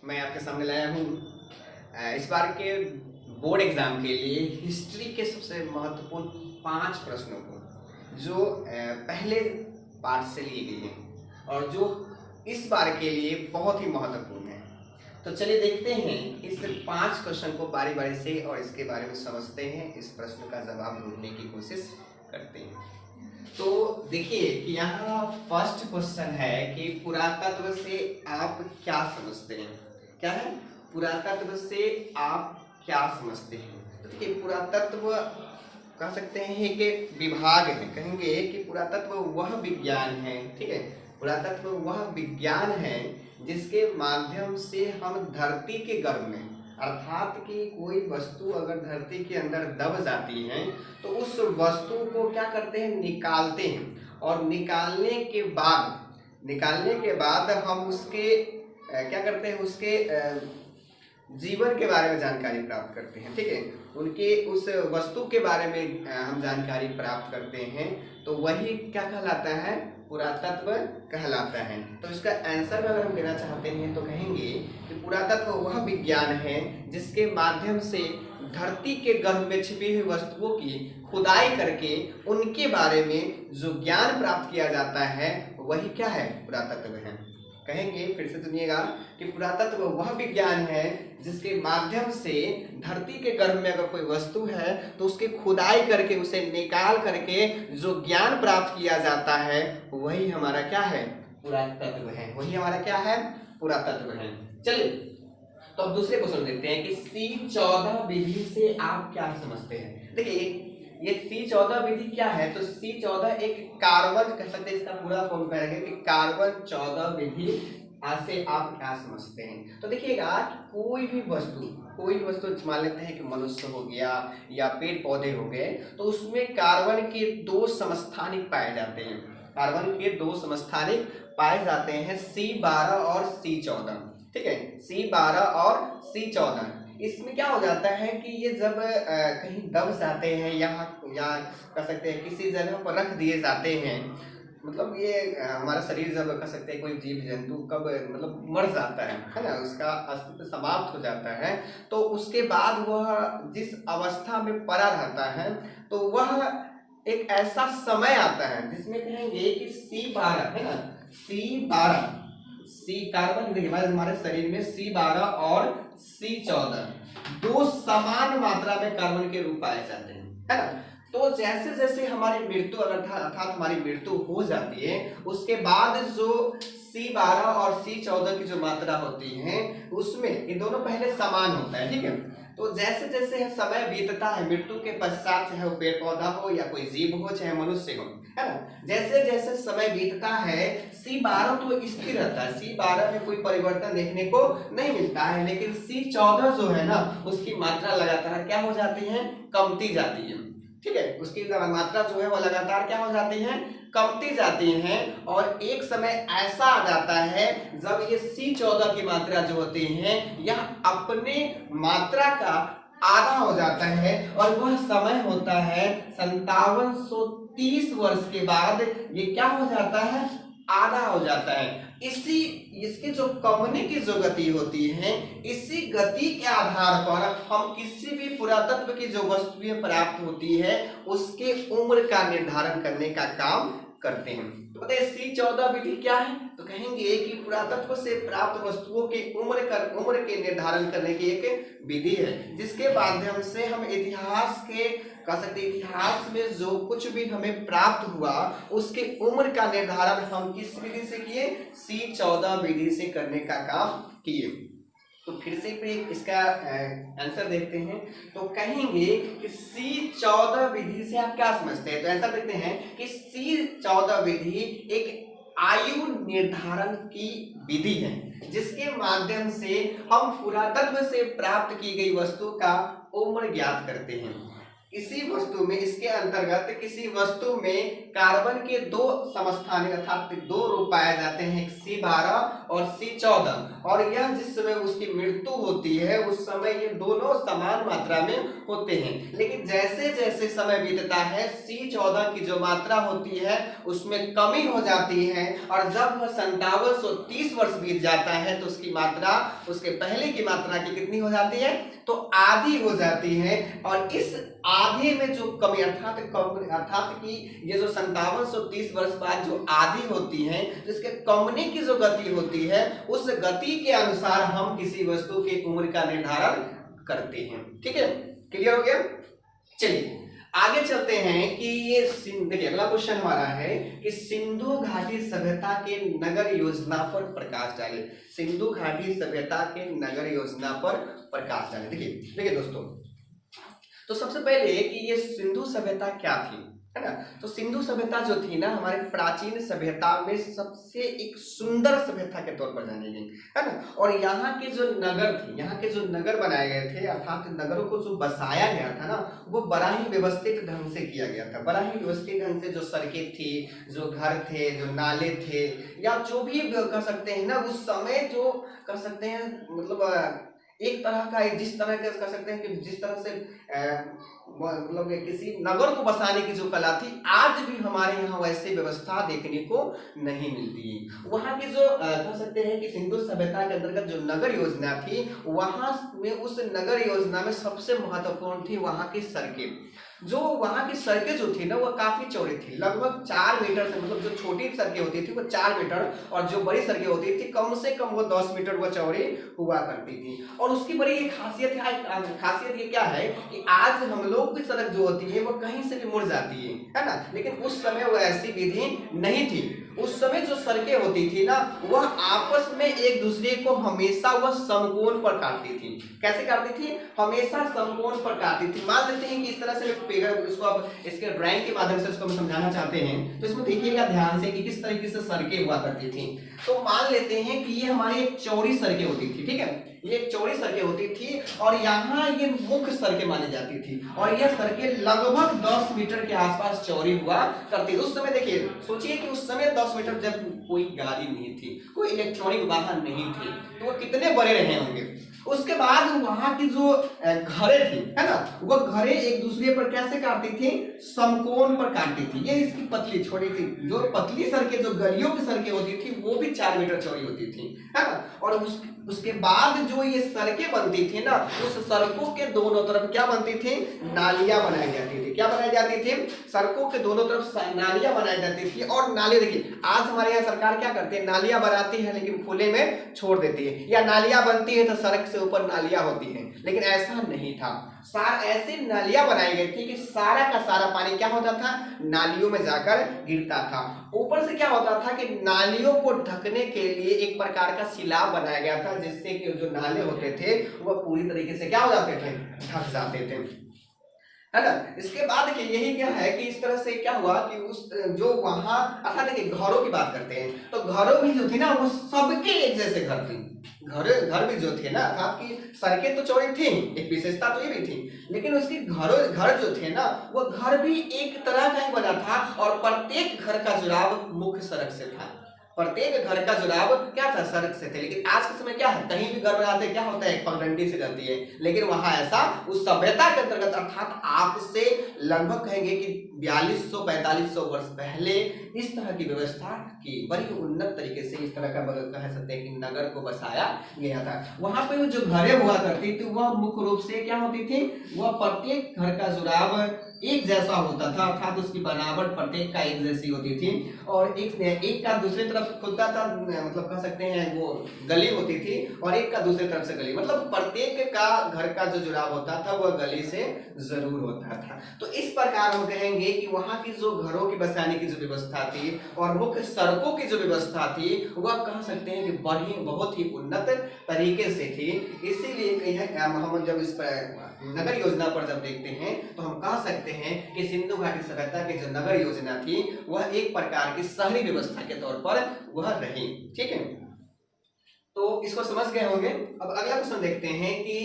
मैं आपके सामने लाया हूँ इस बार के बोर्ड एग्जाम के लिए हिस्ट्री के सबसे महत्वपूर्ण 5 प्रश्नों को जो पहले पार्ट से लिए गए हैं और जो इस बार के लिए बहुत ही महत्वपूर्ण है। तो चलिए देखते हैं इस 5 क्वेश्चन को बारी बारी से और इसके बारे में समझते हैं, इस प्रश्न का जवाब ढूंढने की कोशिश करते हैं। तो देखिए कि यहाँ फर्स्ट क्वेश्चन है कि पुरातत्व से आप क्या समझते हैं। क्या है? पुरातत्व से आप क्या समझते हैं। तो देखिए पुरातत्व कह सकते हैं कि विभाग है, कहेंगे कि पुरातत्व वह विज्ञान है, ठीक है, पुरातत्व वह विज्ञान है जिसके माध्यम से हम धरती के गर्भ में, अर्थात कि कोई वस्तु अगर धरती के अंदर दब जाती है तो उस वस्तु को क्या करते हैं, निकालते हैं और निकालने के बाद हम उसके क्या करते हैं, उसके जीवन के बारे में जानकारी प्राप्त करते हैं, ठीक है, उनके उस वस्तु के बारे में हम जानकारी प्राप्त करते हैं, तो वही क्या कहलाता है, पुरातत्व कहलाता है। तो इसका आंसर अगर हम देना चाहते हैं तो कहेंगे कि पुरातत्व वह विज्ञान है जिसके माध्यम से धरती के गर्भ में छिपी हुई वस्तुओं की खुदाई करके उनके बारे में जो ज्ञान प्राप्त किया जाता है वही क्या है, पुरातत्व है। कहेंगे, फिर से सुनिएगा कि पुरातत्व वह विज्ञान है जिसके माध्यम से धरती के गर्भ में अगर कोई वस्तु है तो उसकी खुदाई करके उसे निकाल करके जो ज्ञान प्राप्त किया जाता है वही हमारा क्या है, पुरातत्व है, वही हमारा क्या है, पुरातत्व है। चलिए तो अब दूसरे क्वेश्चन देखते हैं कि C14 विधि से आप क्या समझते हैं। देखिए ये C14 विधि क्या है, तो C14 एक कार्बन कह सकते हैं, इसका पूरा फॉर्म करेंगे कि कार्बन 14 विधि से आप क्या समझते हैं। तो देखिएगा कोई भी वस्तु मान लेते हैं कि मनुष्य हो गया या पेड़ पौधे हो गए, तो उसमें कार्बन के 2 समस्थानिक पाए जाते हैं, कार्बन के 2 समस्थानिक पाए जाते हैं, C12 और C14, ठीक है, C12 और C14। इसमें क्या हो जाता है कि ये जब कहीं दब जाते हैं या कह सकते हैं किसी जगह पर रख दिए जाते हैं, मतलब ये हमारा शरीर जब कह सकते हैं कोई जीव जंतु कब मतलब मर जाता है ना, उसका अस्तित्व समाप्त हो जाता है, तो उसके बाद वह जिस अवस्था में पड़ा रहता है तो वह एक ऐसा समय आता है जिसमें कहेंगे कि C12 है ना, C कार्बन, देखिए हमारे शरीर में C12 और C14 2 समान मात्रा में कार्बन के रूप पाए जाते हैं, है ना। तो जैसे जैसे हमारी मृत्यु अर्थात हमारी मृत्यु हो जाती है उसके बाद जो C12 और C14 की जो मात्रा होती है उसमें ये दोनों पहले समान होता है, ठीक है। तो जैसे जैसे समय बीतता है मृत्यु के पश्चात, चाहे वो पेड़ पौधा हो या कोई जीव हो चाहे मनुष्य हो, है ना, जैसे जैसे समय बीतता है C12 तो स्थिर रहता है, C12 में कोई परिवर्तन देखने को नहीं मिलता है, लेकिन C14 जो है ना उसकी मात्रा लगातार क्या हो जाती है, कमती जाती है, ठीक है, उसकी मात्रा जो है वो लगातार क्या हो जाती है, कमती जाती हैं। और एक समय ऐसा आ जाता है जब ये C14 की मात्रा जो होती है यह अपने मात्रा का आधा हो जाता है और वह समय होता है 5730 वर्ष के बाद ये क्या हो जाता है, आधा हो जाता है। इसकी जो कमने की जो गति होती है, इसी गति के आधार पर हम किसी भी पुरातत्व की जो वस्तुएं प्राप्त होती है उसके उम्र का निर्धारण करने का काम करते हैं। तो बताइए C14 विधि क्या है, तो कहेंगे कि पुरातत्व से प्राप्त वस्तुओं के उम्र के निर्धारण करने की एक विधि है जिसके माध्यम से हम इतिहास के कह सकते इतिहास में जो कुछ भी हमें प्राप्त हुआ उसके उम्र का निर्धारण हम किस विधि से किए, C14 विधि से करने का काम किए। तो फिर से इसका आंसर देखते हैं, तो कहेंगे कि C14 विधि से आप क्या समझते हैं। तो आंसर देखते हैं कि C14 विधि एक आयु निर्धारण की विधि है जिसके माध्यम से हम पुरातत्व से प्राप्त की गई वस्तु का उम्र ज्ञात करते हैं। किसी वस्तु में, इसके अंतर्गत किसी वस्तु में कार्बन के दो समस्थानिक अर्थात दो रूप पाए जाते हैं, C12 और C14, और यह जिस समय उसकी मृत्यु होती है उस समय ये दोनों समान मात्रा में होते हैं। लेकिन जैसे जैसे समय बीतता है C14 की जो मात्रा होती है उसमें कमी हो जाती है, और जब 5730 वर्ष बीत जाता है तो उसकी मात्रा उसके पहले की मात्रा की कितनी हो जाती है, तो आधी हो जाती है। और इस आधे में जो कमी अर्थात कि ये जो 5730 वर्ष बाद जो आधी होती है, जिसके कमने की जो गति होती है, उस गति के अनुसार हम किसी वस्तु की उम्र का निर्धारण करते हैं। ठीक है, क्लियर हो गया। चलिए आगे चलते हैं कि ये देखिए अगला क्वेश्चन हमारा है कि सिंधु घाटी सभ्यता के नगर योजना पर प्रकाश डाले। सिंधु घाटी सभ्यता के नगर योजना पर प्रकाश डाले। देखिए दोस्तों, तो सबसे पहले कि ये सिंधु सभ्यता क्या थी, है ना। तो सिंधु सभ्यता जो थी ना, हमारे प्राचीन सभ्यता में सबसे एक सुंदर सभ्यता के तौर पर जानी गई, है ना। और यहाँ के जो नगर थे, यहाँ के जो नगर बनाए गए थे, अर्थात नगरों को जो बसाया गया था ना, वो बड़ा ही व्यवस्थित ढंग से किया गया था। बड़ा ही व्यवस्थित ढंग से जो सड़कें थी, जो घर थे, जो नाले थे, या जो भी कर सकते हैं ना उस समय जो कर सकते हैं, मतलब एक तरह का जिस तरह का कर सकते हैं कि जिस तरह से मतलब किसी नगर को बसाने की जो कला थी, आज भी हमारे यहाँ वैसे व्यवस्था देखने को नहीं मिलती। वहाँ की जो कह सकते हैं कि सिंधु सभ्यता के अंतर्गत जो नगर योजना थी, वहाँ में उस नगर योजना में सबसे महत्वपूर्ण थी वहाँ की सड़कें। जो वहाँ की सड़कें जो थी ना, वो काफी चौड़ी थी, लगभग 4 मीटर से, मतलब जो छोटी सड़कें होती थी वो 4 मीटर, और जो बड़ी सड़कें होती थी कम से कम वो 10 मीटर वो चौड़ी हुआ करती थी। और उसकी बड़ी एक खासियत ये क्या है कि आज हम लोग की सड़क जो होती है वो कहीं से भी मुड़ जाती है ना, लेकिन उस समय वो ऐसी विधि नहीं थी। उस समय जो सड़कें होती थी ना, वह आपस में एक दूसरे को हमेशा वह समकोण पर काटती थी। कैसे काटती थी? हमेशा समकोण पर काटती थी। मान लेते हैं कि इस तरह से इसको अब इसके ड्राइंग के माध्यम से इसको हम समझाना चाहते हैं, तो इसमें देखिएगा ध्यान से कि किस तरीके से सड़कें हुआ करती थी। तो मान लेते हैं कि ये हमारी एक चौड़ी सड़कें होती थी, ठीक है, ये एक चौड़ी सड़कें होती थी, और यहाँ ये मुख्य सड़कें मानी जाती थी, और यह सड़कें लगभग 10 मीटर के आसपास चौड़ी हुआ करती थी। उस समय देखिए, सोचिए कि उस समय 10 मीटर, जब कोई गाड़ी नहीं थी, कोई इलेक्ट्रॉनिक वाहन नहीं थी, तो वो कितने बड़े रहे होंगे। उसके बाद वहां की जो घरें थी, है ना, वो घरें एक दूसरे पर कैसे काटती थी? समकोण पर काटती थी। ये इसकी पतली छोटी थी, जो पतली सड़कें, जो गलियों की सड़कें होती थी, वो भी 4 मीटर चौड़ी होती थी, है ना। और उसके बाद जो ये सड़कें बनती थी ना, उस सड़कों के दोनों तरफ क्या बनती थी? नालियां बनाई जाती थी। क्या बनाई जाती थी? सड़कों के दोनों तरफ नालियां बनाई जाती थी। और नाले देखिए, आज हमारे यहाँ सरकार क्या करती है? नालियां बनाती है लेकिन खुले में छोड़ देती है, या नालियां बनती है तो सड़क से ऊपर नालियां होती हैं, लेकिन ऐसा नहीं था। ऐसी नालियां बनाई गई थी कि सारा का सारा पानी क्या होता था? नालियों में जाकर गिरता था। ऊपर से क्या होता था कि नालियों को ढकने के लिए एक प्रकार का सिलाब बनाया गया था, जिससे कि जो नाले होते थे वह पूरी तरीके से क्या हो जाते थे? ढक जाते थे, है ना। इसके बाद के यही क्या है कि इस तरह से क्या हुआ कि उस जो वहां अर्थात देखिए घरों की बात करते हैं, तो घरों भी जो थी ना, वो सबके एक जैसे घर थी। घर भी जो थे ना, अर्थात की सड़कें तो चौड़ी थी, एक विशेषता तो ये भी थी, लेकिन उसके घर जो थे ना, वो घर भी एक तरह का ही बना था, और प्रत्येक घर का जुड़ाव मुख्य सड़क से था। प्रत्येक घर का जुड़ाव क्या था? सड़क से थे। लेकिन आज के समय क्या है, कहीं भी घर बनाते क्या होता है? पगडंडी से रहती है, लेकिन वहां ऐसा उस सभ्यता के अंतर्गत, अर्थात आप से लगभग कहेंगे कि 4200-4500 वर्ष पहले इस तरह की व्यवस्था की, बड़ी उन्नत तरीके से इस तरह का कह सकते हैं कि नगर को बसाया गया था। वहां पे जो घरें हुआ करती थी वह मुख्य रूप से क्या होती थी? वह प्रत्येक घर का जुड़ाव एक जैसा होता था, अर्थात उसकी बनावट प्रत्येक का एक जैसी होती थी, और एक का दूसरी तरफ खुलता था, मतलब कह सकते हैं वो गली होती थी, और एक का दूसरी तरफ से गली, मतलब प्रत्येक का घर का जो जुड़ाव होता था वह गली से जरूर होता था। तो इस प्रकार हम कहेंगे कि वहां की जो घरों की बसाने की जो व्यवस्था थी और मुख्य सड़कों की जो व्यवस्था थी, वह कह सकते हैं कि बहुत ही उन्नत तरीके से थी। इसीलिए हम जब इस नगर योजना पर जब देखते हैं तो हम कह सकते हैं कि सिंधु घाटी सभ्यता की जो नगर योजना थी वह एक प्रकार की शहरी व्यवस्था के तौर पर वह रही। ठीक है, तो इसको समझ गए होंगे। अब अगला क्वेश्चन देखते हैं कि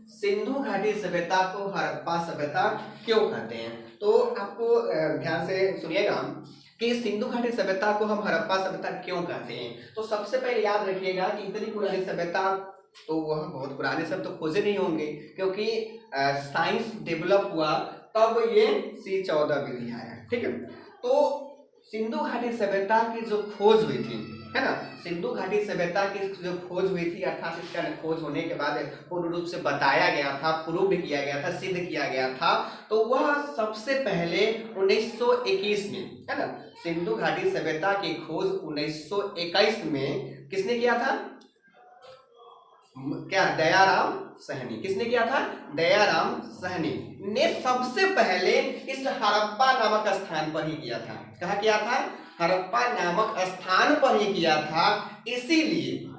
सिंधु घाटी सभ्यता को हड़प्पा सभ्यता क्यों कहते हैं? तो आपको ध्यान से सुनिएगा कि सिंधु घाटी सभ्यता को हम हड़प्पा सभ्यता क्यों कहते हैं। तो सबसे पहले याद रखिएगा कि इतनी पुरानी सभ्यता, तो वह बहुत पुराने सब तो खोजे नहीं होंगे, क्योंकि साइंस डेवलप हुआ तब ये C14 विधि आया, ठीक है। तो सिंधु घाटी सभ्यता की जो खोज हुई थी, है ना, सिंधु घाटी सभ्यता की जो खोज हुई थी, अर्थात इसका खोज होने के बाद पूर्ण रूप से बताया गया था, प्रूव किया गया था, सिद्ध किया गया था, तो वह सबसे पहले 1921 में, है ना, सिंधु घाटी सभ्यता की खोज 1921 में किसने किया था? क्या? दयाराम सहनी। किसने किया था? दयाराम सहनी ने सबसे पहले इस हड़प्पा नामक स्थान पर ही किया था। कहाँ किया था? हड़प्पा नामक स्थान पर ही किया था। इसीलिए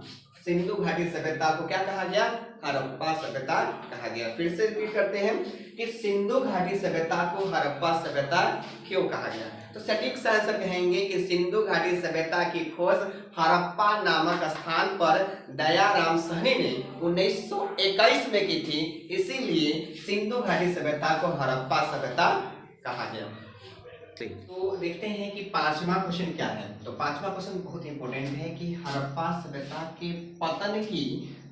सिंधु घाटी सभ्यता को क्या कहा गया? हड़प्पा सभ्यता कहा गया। फिर से रिपीट करते हैं कि सिंधु घाटी सभ्यता को हड़प्पा सभ्यता क्यों कहा गया। तो सटीक से आंसर कहेंगे कि सिंधु घाटी सभ्यता की खोज हड़प्पा नामक स्थान पर दयाराम सहनी ने 1921 में की थी, इसीलिए सिंधु घाटी सभ्यता को हड़प्पा सभ्यता कहा गया। तो देखते हैं कि पांचवा क्वेश्चन क्या है। तो पांचवा क्वेश्चन बहुत इंपॉर्टेंट है कि हड़प्पा सभ्यता के पतन की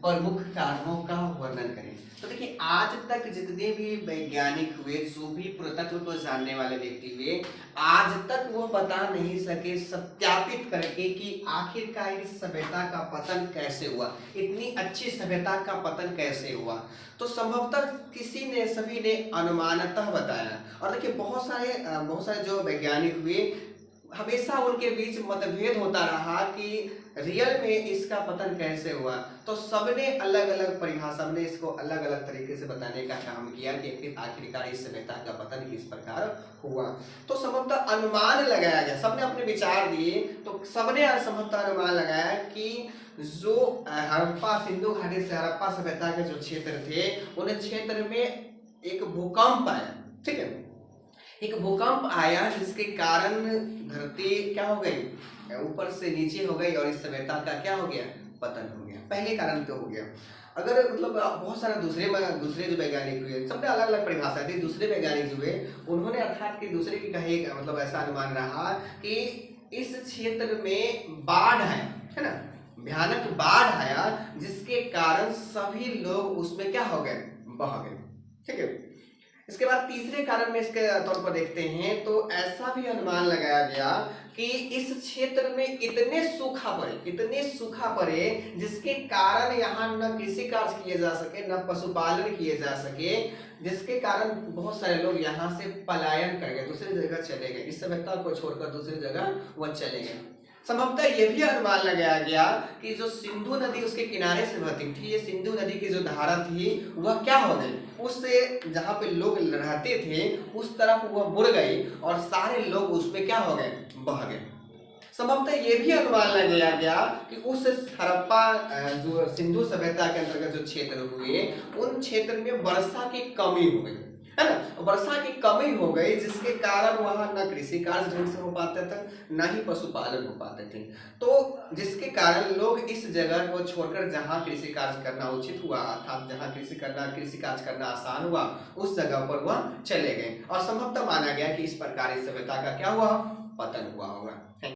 प्रमुख कारणों का वर्णन करें। तो देखिए, आज तक जितने भी वैज्ञानिक हुए, जो भी पुरातत्व को जानने वाले व्यक्ति हुए, आज तक वो बता नहीं सके सत्यापित करके कि आखिरकार इस सभ्यता का पतन कैसे हुआ, इतनी अच्छी सभ्यता का पतन कैसे हुआ। तो संभवतः किसी ने, सभी ने अनुमानतः बताया। और देखिए, बहुत सारे जो वैज्ञानिक हुए, हमेशा उनके बीच मतभेद होता रहा कि रियल में इसका पतन कैसे हुआ। तो सबने अलग अलग परिभाषा, सबने इसको अलग अलग तरीके से बताने का काम किया कि आखिरकार इस सभ्यता का पतन किस प्रकार हुआ। तो संभवतः अनुमान लगाया गया, सबने अपने विचार दिए, तो सबने संभवतः अनुमान लगाया कि जो हड़प्पा, सिंधु घाटी से हड़प्पा सभ्यता के जो क्षेत्र थे, उन क्षेत्र में एक भूकंप आया, ठीक है, एक भूकंप आया जिसके कारण धरती क्या हो गई? ऊपर से नीचे हो गई, और इस सभ्यता का क्या हो गया? पतन हो गया। पहले कारण तो हो गया। अगर मतलब बहुत सारे दूसरे जो वैज्ञानिक हुए, सबने अलग अलग परिभाषा दी। दूसरे वैज्ञानिक जो हुए, उन्होंने अर्थात कि दूसरे की कहे, मतलब ऐसा अनुमान रहा कि इस क्षेत्र में बाढ़ है ना, भयानक बाढ़ आया, जिसके कारण सभी लोग उसमें क्या हो गए? बह गए, ठीक है। इसके बाद तीसरे कारण में इसके तौर पर देखते हैं, तो ऐसा भी अनुमान लगाया गया कि इस क्षेत्र में इतने सूखा पड़े जिसके कारण यहाँ न कृषि कार्य किए जा सके, न पशुपालन किए जा सके, जिसके कारण बहुत सारे लोग यहाँ से पलायन कर गए, दूसरी जगह चले गए, इस सभ्यता को छोड़कर दूसरी जगह वह चले गए। संभवतः यह भी अनुमान लगाया गया कि जो सिंधु नदी उसके किनारे से बहती थी, ये सिंधु नदी की जो धारा थी वह क्या हो गई? उससे जहाँ पे लोग रहते थे उस तरफ वह मुड़ गई, और सारे लोग उसमें क्या हो गए? बह गए। संभवतः ये भी अनुमान लगाया गया कि उस हड़प्पा जो सिंधु सभ्यता के अंतर्गत जो क्षेत्र हुए, उन क्षेत्र में वर्षा की कमी हो गई, है ना, वर्षा की कमी हो गई, जिसके कारण वहां न कृषि कार्य ढंग से हो पाते थे, न ही पशुपालन हो पाते थे। तो जिसके कारण लोग इस जगह को छोड़कर जहां कृषि कार्य करना उचित हुआ, अर्थात जहां कृषि कार्य करना आसान हुआ, उस जगह पर वह चले गए। और संभवतः माना गया कि इस प्रकार इस सभ्यता का क्या हुआ? पतन हुआ होगा।